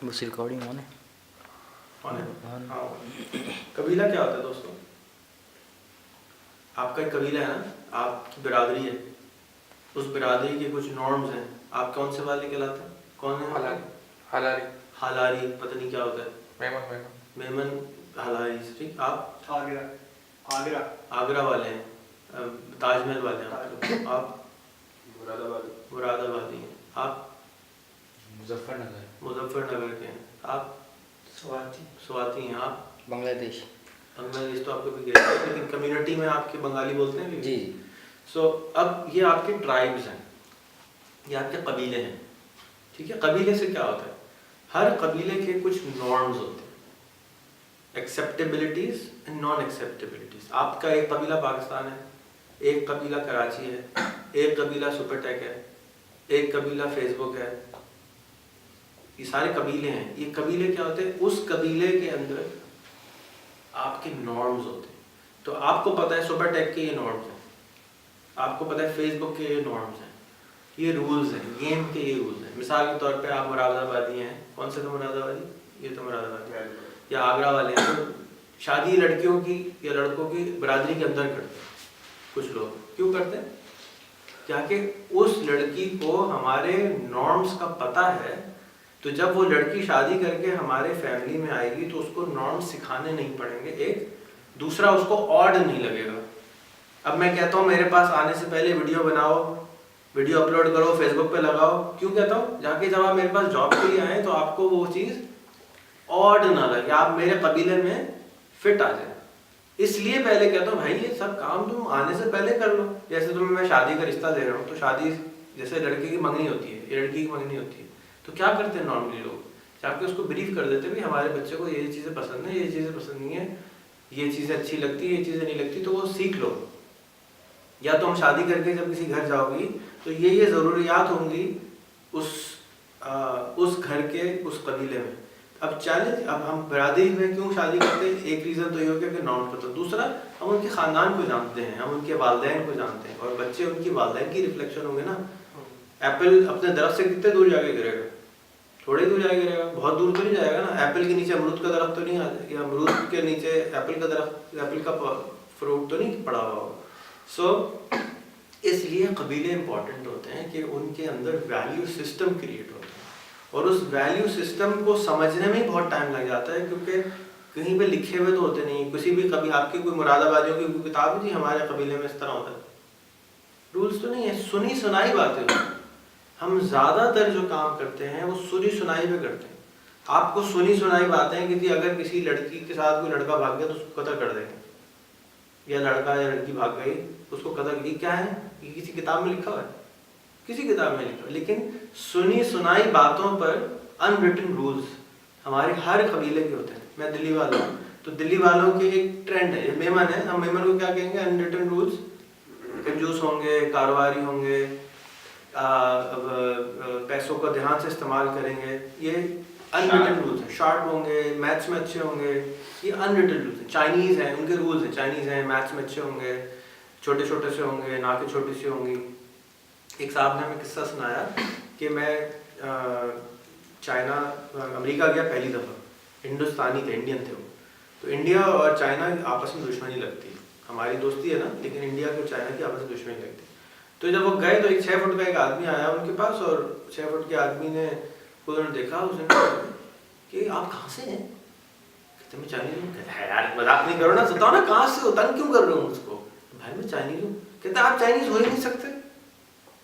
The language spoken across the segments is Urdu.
بس ریکارڈنگ ہونے قبیلہ کیا ہوتا ہے دوستوں؟ آپ کا ایک قبیلہ ہے نا، آپ کی برادری ہے، اس برادری کے کچھ نارمز ہیں. آپ کون سے والے کہلاتے ہیں؟ کون ہے؟ حالاری. پتہ نہیں کیا ہوتا ہے. میمن حالاری. ٹھیک. آپ آگرہ والے ہیں، تاج محل والے ہیں. آپ مراد آبادی ہیں. آپ مظفر نگر کے ہیں. آپ سواتی ہیں. آپ بنگلہ دیش. بنگلہ دیش تو آپ کو بھی گئے تھے، لیکن کمیونٹی میں آپ کے بنگالی بولتے ہیں. جی. سو اب یہ آپ کے ٹرائبز ہیں، یہ آپ کے قبیلے ہیں. ٹھیک ہے. قبیلے سے کیا ہوتا ہے؟ ہر قبیلے کے کچھ نارمز ہوتے ہیں، ایکسیپٹیبلٹیز اینڈ نان ایکسیپٹیبلٹیز. آپ کا ایک قبیلہ پاکستان ہے، ایک قبیلہ کراچی ہے، ایک قبیلہ سپر ٹیک ہے، ایک قبیلہ فیس بک ہے. یہ سارے قبیلے ہیں. یہ قبیلے کیا ہوتے ہیں؟ اس قبیلے کے اندر آپ کے نارمز ہوتے ہیں. تو آپ کو پتہ ہے سپر ٹیک کے یہ نارمز ہیں، آپ کو پتہ ہے فیس بک کے یہ نارمز ہیں، یہ رولز ہیں، گیم کے یہ رولز ہیں. مثال کے طور پہ آپ مراد آبادی ہیں. کون سے تو مراد آبادی؟ یہ تو مراد آبادی یا آگرہ والے ہیں. تو شادی لڑکیوں کی یا لڑکوں کی برادری کے اندر کرتے ہیں کچھ لوگ. کیوں کرتے ہیں؟ کیا کہ اس لڑکی کو ہمارے نارمز کا پتہ ہے، تو جب وہ لڑکی شادی کر کے ہمارے فیملی میں آئے گی تو اس کو نارمز سکھانے نہیں پڑیں گے. ایک دوسرا اس کو آڈ نہیں لگے گا. اب میں کہتا ہوں میرے پاس آنے سے پہلے ویڈیو بناؤ، ویڈیو اپلوڈ کرو، فیس بک پہ لگاؤ. کیوں کہتا ہوں؟ جا کے جب آپ میرے پاس جاب کے لیے آئیں تو آپ کو وہ چیز آڈ نہ لگے، آپ میرے قبیلے میں فٹ آ جائیں. اس لیے پہلے کہتا ہوں بھائی یہ سب کام تم آنے سے پہلے کر لو. جیسے تمہیں میں شادی کا رشتہ دے رہا ہوں، تو شادی جیسے لڑکے کی منگنی ہوتی ہے یا لڑکی کی منگنی ہوتی ہے، تو کیا کرتے ہیں نارملی لوگ؟ جا کے اس کو بریف کر دیتے ہیں ہمارے بچے کو یہ چیزیں پسند ہیں، یہ چیزیں پسند نہیں ہیں، یہ چیزیں اچھی لگتی ہیں، یہ چیزیں نہیں لگتی، تو وہ سیکھ لو. یا تم شادی کر کے جب کسی گھر جاؤ گی تو یہ ضروریات ہوں گی اس گھر کے اس قبیلے میں. اب چیلنج، اب ہم برادری میں کیوں شادی کرتے ہیں؟ ایک ریزن تو یہ ہو گیا کہ نارم پتہ. دوسرا ہم ان کے خاندان کو جانتے ہیں، ہم ان کے والدین کو جانتے ہیں، اور بچے ان کی والدین کی ریفلیکشن ہوں گے نا. ایپل اپنے درخت سے کتنے دور جا کے گرے گا؟ تھوڑے دور جا کے گرے گا، بہت دور تو نہیں جائے گا نا. ایپل کے نیچے امرود کا درخت تو نہیں آ جائے، یا امرود کے نیچے ایپل کا درخت، ایپل کا فروٹ تو نہیں پڑا ہوا ہوگا. سو اس لیے قبیلے امپورٹنٹ ہوتے ہیں کہ ان کے اندر ویلیو سسٹم کریٹ ہوتا ہے، اور اس ویلیو سسٹم کو سمجھنے میں بہت ٹائم لگ جاتا ہے، کیونکہ کہیں پہ لکھے ہوئے تو ہوتے نہیں. کسی بھی کبھی آپ کی کوئی مراد آبادیوں کی کوئی کتاب ہے جی ہمارے قبیلے میں اس طرح ہوتا ہے، رولز تو نہیں ہے، سنی سنائی باتیں ہوتی ہیں. ہم زیادہ تر جو کام کرتے ہیں وہ سنی سنائی پہ کرتے ہیں. آپ کو سنی سنائی باتیں کہ جی اگر کسی لڑکی کے ساتھ کوئی لڑکا بھاگ گیا تو اس کو قتل کر دیں گے، یا لڑکا یا لڑکی بھاگ گئی اس کو قتل. یہ کیا ہے؟ یہ کسی کتاب میں لکھا ہوا ہے؟ کسی کتاب میں لکھا. لیکن سنی سنائی باتوں پر ان ریٹن رولز ہمارے ہر قبیلے کے ہوتے ہیں. میں دلی والا ہوں تو دلی والوں کے ایک ٹرینڈ ہے، یہ میمن ہے، ہم میمن کو کیا کہیں گے؟ In written rules. کنجوس ہوں گے، کاروباری ہوں گے، پیسوں کو دھیان سے استعمال کریں گے، یہ ان ریٹن رولز ہیں. شارپ ہوں گے، میتھس میں اچھے ہوں گے، یہ ان ریٹن رولز ہیں. چائنیز ہیں، ان کے رولز ہیں، چائنیز ہیں، میتھس میں اچھے ہوں گے، چھوٹے چھوٹے سے ہوں گے، ناکیں چھوٹی سی ہوں گی. ایک صاحب نے ہمیں قصہ سنایا کہ میں چائنا امریکہ گیا پہلی دفعہ. ہندوستانی تھے، انڈین تھے وہ. تو انڈیا اور چائنا آپس میں دشمنی لگتی ہے، ہماری دوستی ہے نا، لیکن انڈیا کو چائنا کی آپس میں دشمنی لگتی. تو جب وہ گئے تو ایک 6 فٹ کا ایک آدمی آیا ان کے پاس، اور 6 فٹ کے آدمی نے خود انہوں نے دیکھا، اس نے کہ آپ کہاں سے ہیں؟ کہتے میں چائنیز ہوں. کہتا ہے یار مذاق نہیں کرو نا، بتاؤ نا کہاں سے ہو، تنگ کیوں کر رہے ہوں اس کو؟ بھائی میں چائنیز ہوں. کہتا ہے آپ چائنیز ہو ہی نہیں سکتے.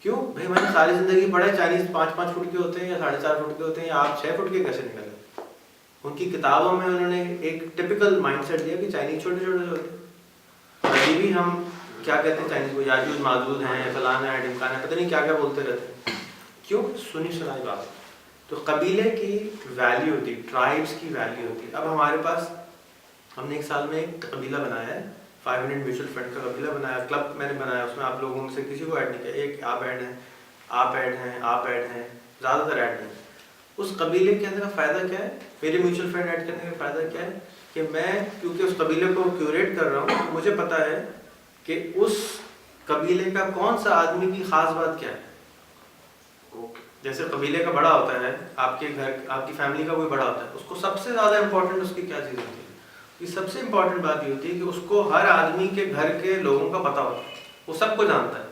کیوں؟ بھائی میں نے ساری زندگی پڑھا ہے چائنیز 5-5 فٹ کے ہوتے ہیں یا 4.5 فٹ کے ہوتے ہیں، یا آپ 6 فٹ کے کیسے نکلے؟ ان کی کتابوں میں انہوں نے ایک ٹپیکل مائنڈ سیٹ دیا کہ چائنیز چھوٹے چھوٹے ہوتے ہیں. ابھی بھی ہم کیا کہتے ہیں چائنیز کو؟ یاجوج ماجوج ہیں، فلانا ہے، ڈمکانا ہے، پتہ نہیں کیا کیا بولتے رہتے ہیں. کیوں؟ سنی سنائی بات. تو قبیلے کی ویلیو ہوتی، ٹرائبس کی ویلیو ہوتی. اب ہمارے پاس ہم نے ایک سال میں ایک قبیلہ بنایا ہے، 5 منٹ میوچل فنڈ کا قبیلہ بنایا، کلب میں نے بنایا. اس میں آپ لوگوں میں سے کسی کو ایڈ نہیں کیا. ایک آپ ایڈ ہیں، آپ ایڈ ہیں، آپ ایڈ ہیں، زیادہ تر ایڈ ہیں. اس قبیلے کے اندر کا فائدہ کیا ہے؟ میرے میوچل فنڈ ایڈ کرنے کا فائدہ کیا ہے کہ میں کیونکہ اس قبیلے کو کیوریٹ کر رہا ہوں، مجھے پتہ ہے کہ اس قبیلے کا کون سا آدمی کی خاص بات کیا ہے. جیسے قبیلے کا بڑا ہوتا ہے، آپ کے گھر آپ کی فیملی کا کوئی بڑا ہوتا ہے، اس کو سب سے زیادہ امپورٹنٹ اس کی کیا چیز ہوتی ہے؟ یہ سب سے امپورٹنٹ بات یہ ہوتی ہے کہ اس کو ہر آدمی کے گھر کے لوگوں کا پتہ ہوتا ہے، وہ سب کو جانتا ہے.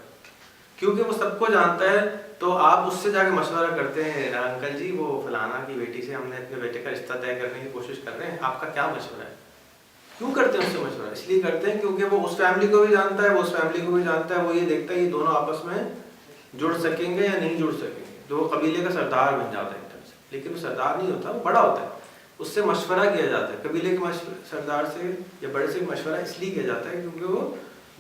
کیونکہ وہ سب کو جانتا ہے تو آپ اس سے جا کے مشورہ کرتے ہیں، انکل جی وہ فلانا کی بیٹی سے ہم نے اپنے بیٹے کا رشتہ طے کرنے کی کوشش کر رہے ہیں، آپ کا کیا مشورہ ہے؟ کیوں کرتے ہیں اس سے مشورہ؟ اس لیے کرتے ہیں کیونکہ وہ اس فیملی کو بھی جانتا ہے، وہ اس فیملی کو بھی جانتا ہے، وہ یہ دیکھتا ہے یہ دونوں آپس میں جڑ سکیں گے یا نہیں جڑ سکیں گے. تو وہ قبیلے کا سردار بن جاتا ہے ایک طرح سے، لیکن وہ سردار نہیں ہوتا، وہ بڑا ہوتا ہے. اس سے مشورہ کیا جاتا ہے، قبیلے کے سردار سے یا بڑے سے مشورہ اس لیے کیا جاتا ہے کیونکہ وہ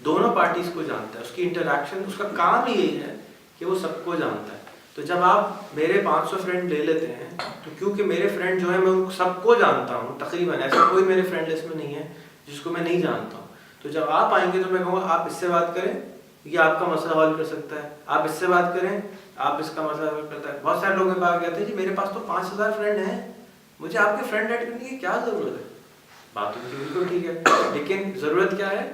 دونوں پارٹیز کو جانتا ہے، اس کی انٹریکشن، اس کا کام ہی یہی ہے کہ وہ سب کو جانتا ہے. تو جب آپ میرے 500 فرینڈ لے لیتے ہیں تو کیونکہ میرے فرینڈ جو ہے میں ان سب کو جانتا ہوں تقریباً، ایسا کوئی میرے فرینڈ لسٹ میں نہیں ہے جس کو میں نہیں جانتا ہوں. تو جب آپ آئیں گے تو میں کہوں گا آپ اس سے بات کریں، یہ آپ کا مسئلہ حل کر سکتا ہے، آپ اس سے بات کریں، آپ اس کا مسئلہ حل کرتا ہے. بہت سارے لوگ میرے پاس کہتے ہیں جی میرے پاس تو 5000 فرینڈ ہیں، مجھے آپ کے فرینڈ ایڈ کرنے کی کیا ضرورت ہے؟ بات ان کی بالکل ٹھیک ہے، لیکن ضرورت کیا ہے؟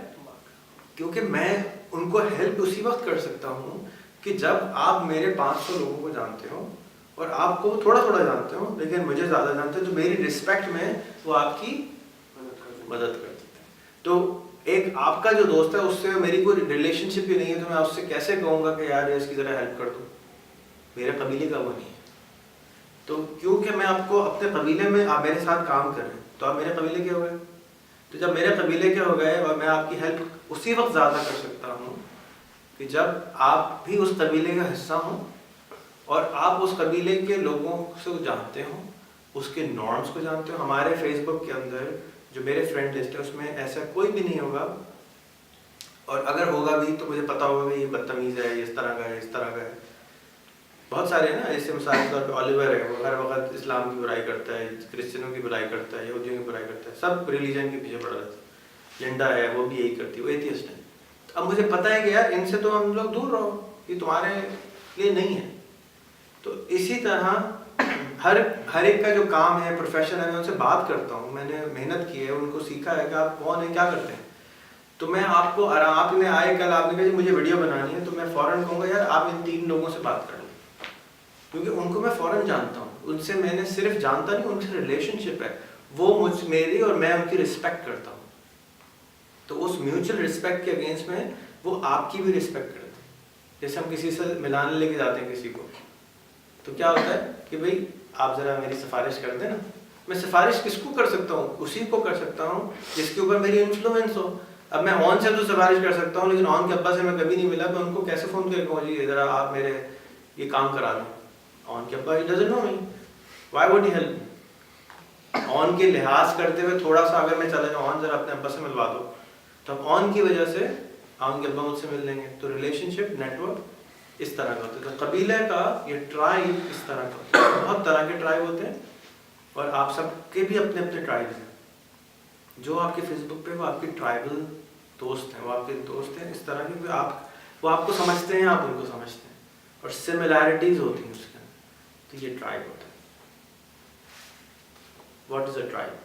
کیونکہ میں ان کو ہیلپ اسی وقت کر سکتا ہوں کہ جب آپ میرے 500 لوگوں کو جانتے ہو اور آپ کو تھوڑا تھوڑا جانتے ہو لیکن مجھے زیادہ جانتے ہو، تو میری رسپیکٹ میں وہ آپ کی مدد کر دیتے ہیں. تو ایک آپ کا جو دوست ہے اس سے میری کوئی ریلیشن شپ ہی نہیں ہے، تو میں اس سے کیسے کہوں گا کہ یار اس کی ذرا ہیلپ کر دوں؟ میرے قبیلے کا وہ نہیں ہے. تو کیونکہ میں آپ کو اپنے قبیلے میں آپ میرے ساتھ کام کر رہے ہیں تو آپ میرے قبیلے کے ہو گئے. تو جب میرے قبیلے کے ہو گئے اور میں آپ کی ہیلپ اسی وقت زیادہ کر سکتا ہوں کہ جب آپ بھی اس قبیلے کا حصہ ہوں اور آپ اس قبیلے کے لوگوں سے جانتے ہوں، اس کے نارمز کو جانتے ہو. ہمارے فیس بک کے اندر جو میرے فرینڈ لسٹ ہے اس میں ایسا کوئی بھی نہیں ہوگا، اور اگر ہوگا بھی تو مجھے پتا ہوگا کہ یہ بدتمیز ہے، یہ اس طرح کا ہے، اس طرح کا ہے. بہت سارے ہیں نا ایسے، مثال کے طور پہ اولیور ہے، وہ ہر وقت اسلام کی برائی کرتا ہے، کرسچنوں کی برائی کرتا ہے، یہودیوں کی برائی کرتا ہے، سب ریلیجن کے پیچھے پڑا رہتا ہے. لنڈا ہے وہ بھی یہی کرتی ہے، وہ ایتھیسٹ ہے. اب مجھے پتہ ہے کہ یار ان سے تو ہم لوگ دور رہو، یہ تمہارے لیے نہیں ہے. تو اسی طرح ہر ایک کا جو کام ہے، پروفیشن ہے، میں ان سے بات کرتا ہوں، میں نے محنت کی ہے، ان کو سیکھا ہے کہ آپ کون ہیں، کیا کرتے ہیں. تو میں آپ کو آپ نے آئے کل آپ نے کہا جی مجھے ویڈیو بنانی ہے، تو میں فوراً کہوں گا یار آپ ان 3 لوگوں سے بات کر لیں، کیونکہ ان کو میں فوراً جانتا ہوں. ان سے میں نے صرف جانتا نہیں، ان سے ریلیشن شپ ہے، وہ میری اور میں ان کی رسپیکٹ کرتا ہوں. تو اس میوچل رسپیکٹ کے اگینسٹ میں وہ آپ کی بھی رسپیکٹ کرتے ہیں. جیسے ہم کسی سے ملانے لے کے جاتے ہیں کسی کو، تو کیا ہوتا ہے کہ بھائی آپ ذرا میری سفارش کر دیں نا. میں سفارش کس کو کر سکتا ہوں؟ اسی کو کر سکتا ہوں جس کے اوپر میری انفلوئنس ہو. اب میں آن سے تو سفارش کر سکتا ہوں، لیکن آن کے ابا سے میں کبھی نہیں ملا، میں ان کو کیسے فون کر کے کہوں جی ذرا آپ میرے یہ کام کرا دیں. آن کے ابا he doesn't know me, why would he help me? آن کے لحاظ کرتے ہوئے تھوڑا سا اگر میں چلا جاؤں آن ذرا اپنے ابا سے ملوا دو، تو اب آن کی وجہ سے آن کے ابا مجھ سے مل لیں گے. تو ریلیشن شپ نیٹ ورک اس طرح کا ہوتا ہے. تو قبیلے کا یہ ٹرائب اس طرح کا ہوتا ہے. بہت طرح کے ٹرائب ہوتے ہیں اور آپ سب کے بھی اپنے اپنے ٹرائبز ہیں. جو آپ کے فیس بک پہ وہ آپ کے ٹرائبل دوست ہیں، وہ آپ کے دوست ہیں اس طرح کے، وہ آپ کو سمجھتے ہیں، آپ ان کو سمجھتے ہیں، اور سملیرٹیز ہوتی ہیں اس کے اندر. تو یہ ٹرائب ہوتا ہے. What is a tribe?